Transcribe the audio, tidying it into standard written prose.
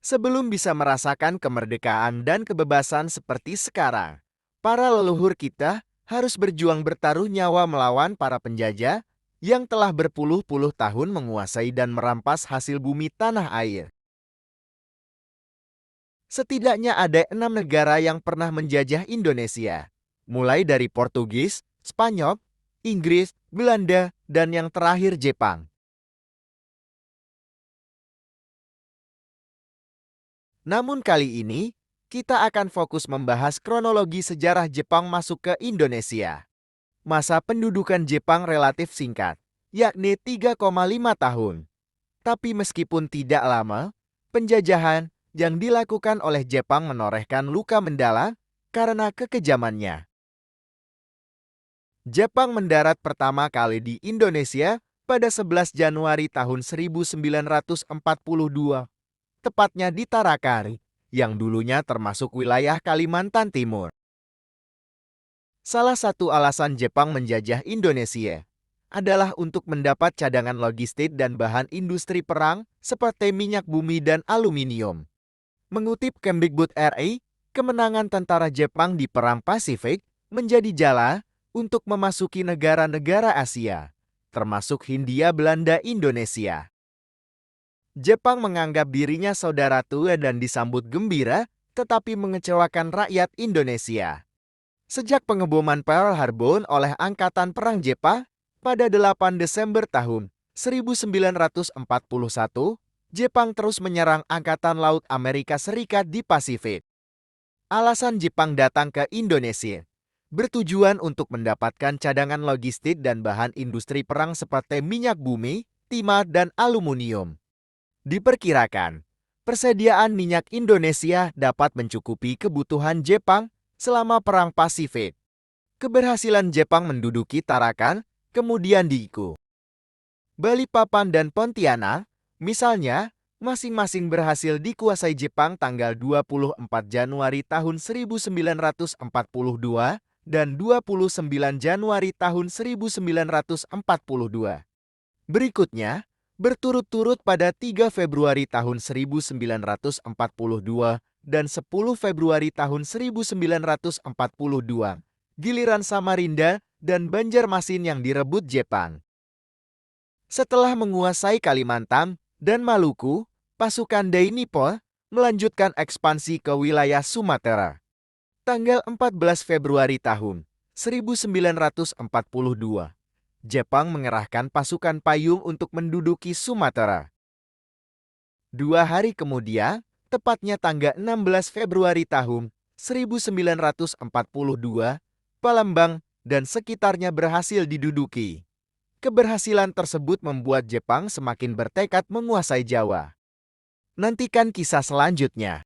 Sebelum bisa merasakan kemerdekaan dan kebebasan seperti sekarang, para leluhur kita harus berjuang bertaruh nyawa melawan para penjajah yang telah berpuluh-puluh tahun menguasai dan merampas hasil bumi tanah air. Setidaknya ada 6 negara yang pernah menjajah Indonesia, mulai dari Portugis, Spanyol, Inggris, Belanda, dan yang terakhir Jepang. Namun kali ini, kita akan fokus membahas kronologi sejarah Jepang masuk ke Indonesia. Masa pendudukan Jepang relatif singkat, yakni 3,5 tahun. Tapi meskipun tidak lama, penjajahan yang dilakukan oleh Jepang menorehkan luka mendalam karena kekejamannya. Jepang mendarat pertama kali di Indonesia pada 11 Januari tahun 1942, tepatnya di Tarakan, yang dulunya termasuk wilayah Kalimantan Timur. Salah satu alasan Jepang menjajah Indonesia adalah untuk mendapat cadangan logistik dan bahan industri perang seperti minyak bumi dan aluminium. Mengutip Kemdikbud RI, kemenangan tentara Jepang di Perang Pasifik menjadi jala untuk memasuki negara-negara Asia, termasuk Hindia Belanda Indonesia. Jepang menganggap dirinya saudara tua dan disambut gembira, tetapi mengecewakan rakyat Indonesia. Sejak pengeboman Pearl Harbor oleh Angkatan Perang Jepang pada 8 Desember tahun 1941, Jepang terus menyerang Angkatan Laut Amerika Serikat di Pasifik. Alasan Jepang datang ke Indonesia bertujuan untuk mendapatkan cadangan logistik dan bahan industri perang seperti minyak bumi, timah, dan aluminium. Diperkirakan, persediaan minyak Indonesia dapat mencukupi kebutuhan Jepang selama Perang Pasifik. Keberhasilan Jepang menduduki Tarakan, kemudian Diku, Balikpapan, dan Pontianak, misalnya, masing-masing berhasil dikuasai Jepang tanggal 24 Januari tahun 1942 dan 29 Januari tahun 1942. Berikutnya, berturut-turut pada 3 Februari tahun 1942 dan 10 Februari tahun 1942, giliran Samarinda dan Banjarmasin yang direbut Jepang. Setelah menguasai Kalimantan dan Maluku, pasukan Dainippon melanjutkan ekspansi ke wilayah Sumatera. Tanggal 14 Februari tahun 1942, Jepang mengerahkan pasukan payung untuk menduduki Sumatera. 2 hari kemudian, tepatnya tanggal 16 Februari tahun 1942, Palembang dan sekitarnya berhasil diduduki. Keberhasilan tersebut membuat Jepang semakin bertekad menguasai Jawa. Nantikan kisah selanjutnya.